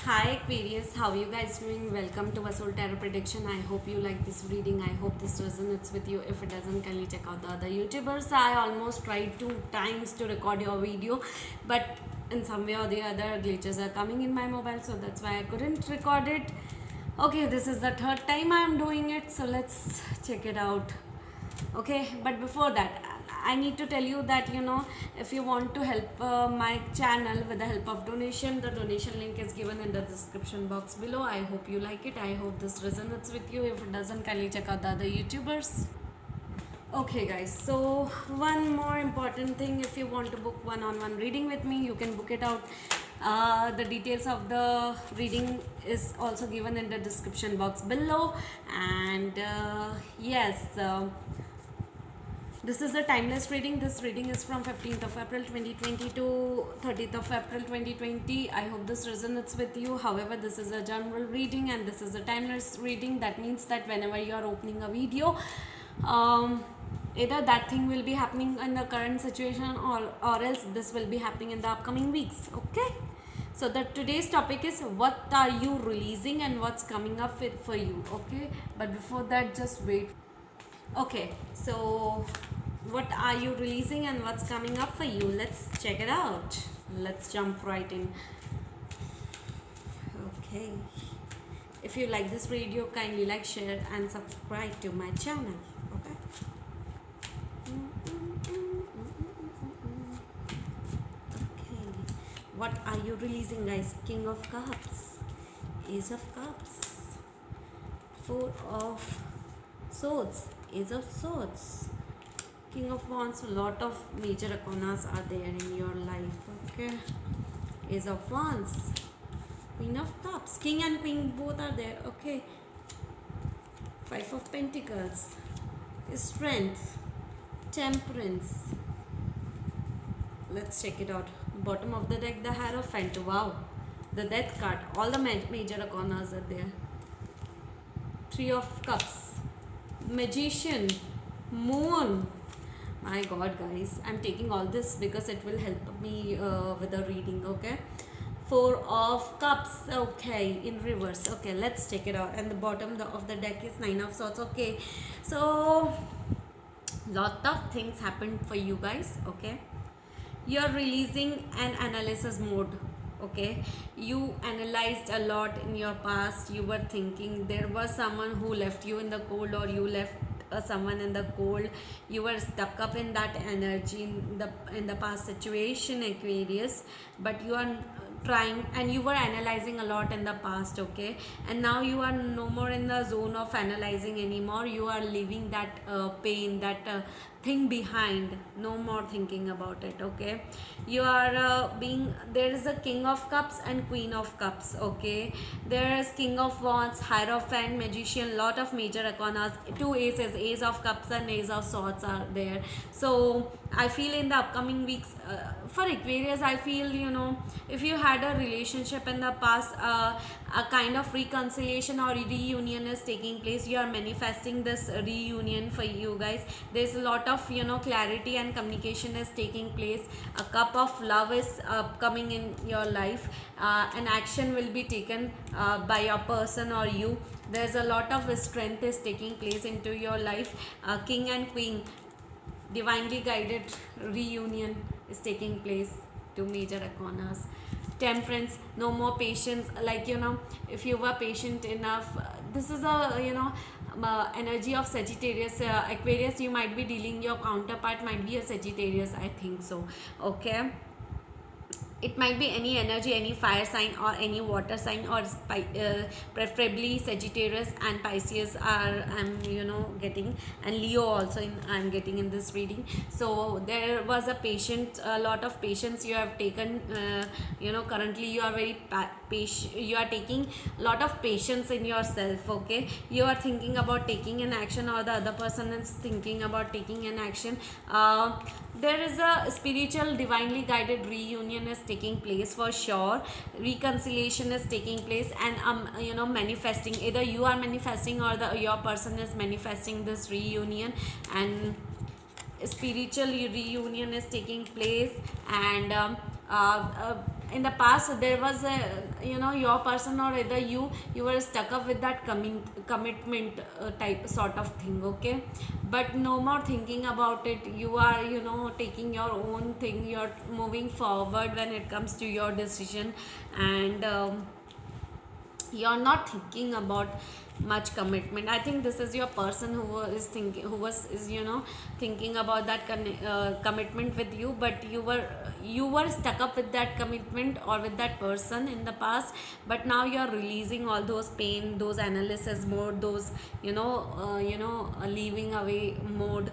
Hi Aquarius, how are you guys doing? Welcome to Vasul Tarot Prediction. I hope you like this reading. I hope this resonates with you. If it doesn't, kindly check out the other YouTubers. I almost tried 2 times to record your video, but in some way or the other, glitches are coming in my mobile, so that's why I couldn't record it. Okay, this is the third time I'm doing it, so let's check it out. Okay, but before that, I need to tell you that if you want to help my channel with the help of donation, the donation link is given in the description box below. I hope you like it. I hope this resonates with you. If it doesn't, kindly check out the other YouTubers. Okay guys, so one more important thing, if you want to book one-on-one reading with me, you can book it out. The details of the reading is also given in the description box below. And yes, this is a timeless reading. This reading is from 15th of April 2020 to 30th of April 2020. I hope this resonates with you. However, this is a general reading and this is a timeless reading. That means that whenever you are opening a video, either that thing will be happening in the current situation or else this will be happening in the upcoming weeks. Okay, so the today's topic is what are you releasing and what's coming up for you. Okay, but before that, just wait. Okay, so what are you releasing and what's coming up for you? Let's check it out. Let's jump right in. Okay, if you like this video, kindly like, share and subscribe to my channel. Okay, okay, what are you releasing, guys? King of Cups, Ace of Cups, Four of Swords, Ace of Swords, King of Wands. A lot of major arcanas are there in your life. Okay, Ace of Wands, Queen of Cups, King and Queen both are there. Okay, Five of Pentacles, Strength, Temperance. Let's check it out. Bottom of the deck, the Hierophant. Wow, the Death card. All the major arcanas are there. Three of Cups, Magician, Moon. My god, guys, I'm taking all this because it will help me with the reading. Okay, Four of Cups. Okay, in reverse. Okay, let's check it out. And the bottom of the deck is Nine of Swords. Okay, so lot of things happened for you guys. Okay, you're releasing an analysis mode. Okay, you analyzed a lot in your past. You were thinking there was someone who left you in the cold, or you left someone in the cold. You were stuck up in that energy in the past situation, Aquarius, but you are trying and you were analyzing a lot in the past. Okay, and now you are no more in the zone of analyzing anymore. You are leaving that pain, that thing behind. No more thinking about it. Okay, you are being, there is a King of Cups and Queen of Cups. Okay, there is King of Wands, Hierophant, Magician, lot of major arcanas, two aces, Ace of Cups and Ace of Swords are there. So I feel in the upcoming weeks, for Aquarius, I feel, if you had a relationship in the past, a kind of reconciliation or reunion is taking place. You are manifesting this reunion for you guys. There's a lot of clarity and communication is taking place. A cup of love is coming in your life. An action will be taken by your person or you. There's a lot of strength is taking place into your life. King and Queen, divinely guided reunion is taking place. Two major arcanas. Temperance, no more patience. Like, if you were patient enough, this is a energy of Sagittarius. Aquarius, you might be dealing, your counterpart might be a Sagittarius, I think so. Okay, it might be any energy, any fire sign or any water sign, or preferably Sagittarius and Pisces are, I'm getting, and Leo also I'm getting in this reading. So there was a lot of patience you have taken. Currently you are very patient. You are taking lot of patience in yourself. Okay, you are thinking about taking an action, or the other person is thinking about taking an action. There is a spiritual, divinely guided reunion is taking place for sure. Reconciliation is taking place, and manifesting. Either you are manifesting or your person is manifesting this reunion, and spiritual reunion is taking place. And in the past there was a, your person or either you were stuck up with that commitment type sort of thing, okay? But no more thinking about it. You are, taking your own thing, you're moving forward when it comes to your decision. And you're not thinking about much commitment. I think this is your person who is thinking, who was is thinking about that commitment with you, but you were stuck up with that commitment or with that person in the past. But now you're releasing all those pain, those analysis mode, those leaving away mode.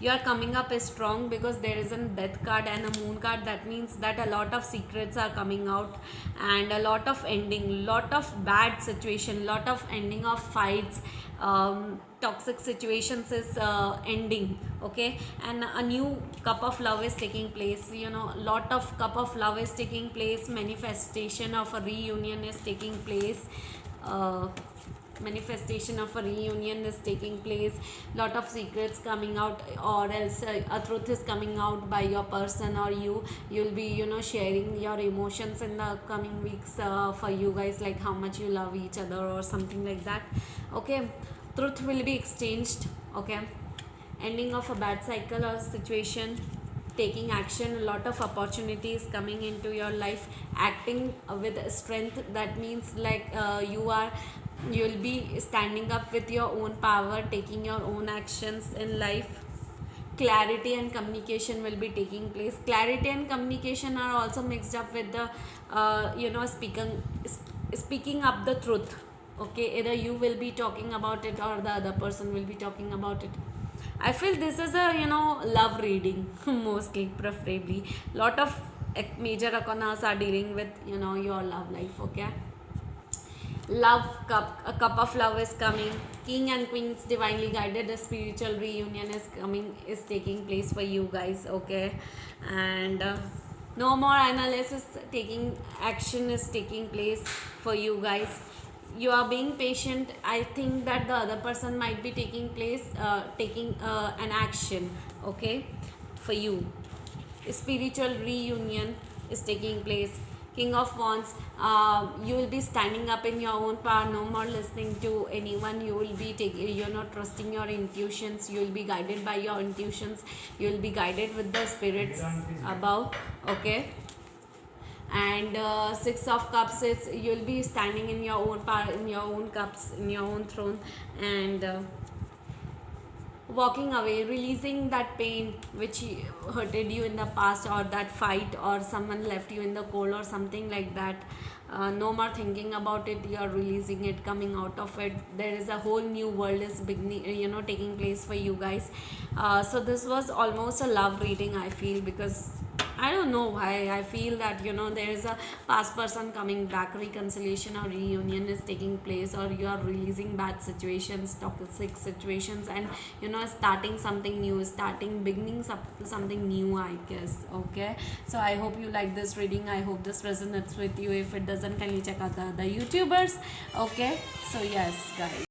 You are coming up as strong because there is a death card and a moon card. That means that a lot of secrets are coming out, and a lot of ending, lot of bad situation, lot of ending of fights, toxic situations is ending, okay? And a new cup of love is taking place, lot of cup of love is taking place. Manifestation of a reunion is taking place. Manifestation of a reunion is taking place. Lot of secrets coming out, or else a truth is coming out by your person, or you'll be sharing your emotions in the coming weeks for you guys, like how much you love each other or something like that, okay? Truth will be exchanged, okay? Ending of a bad cycle or situation, taking action. A lot of opportunities coming into your life, acting with strength. That means like you'll be standing up with your own power, taking your own actions in life. Clarity and communication will be taking place. Clarity and communication are also mixed up with the speaking up the truth, okay? Either you will be talking about it or the other person will be talking about it. I feel this is a love reading mostly, preferably. Lot of major arcanas are dealing with your love life, okay? Love cup, a cup of love is coming. King and queens divinely guided, a spiritual reunion is coming, is taking place for you guys, okay? And no more analysis, taking action is taking place for you guys. You are being patient. I think that the other person might be taking an action, okay, for you. Spiritual reunion is taking place. King of wands, you will be standing up in your own power. No more listening to anyone. You will be trusting your intuitions. You will be guided by your intuitions. You will be guided with the spirits above, okay? And six of cups is you'll be standing in your own power, in your own cups, in your own throne. And walking away, releasing that pain which hurted you in the past, or that fight, or someone left you in the cold or something like that. No more thinking about it. You are releasing it, coming out of it. There is a whole new world is beginning, taking place for you guys. So this was almost a love reading, I feel, because I don't know why I feel that there is a past person coming back, reconciliation or reunion is taking place, or you are releasing bad situations, toxic situations, and starting something new, beginning something new, I guess, okay? So I hope you like this reading. I hope this resonates with you. If it doesn't, kindly check out the other YouTubers, okay? So yes, guys.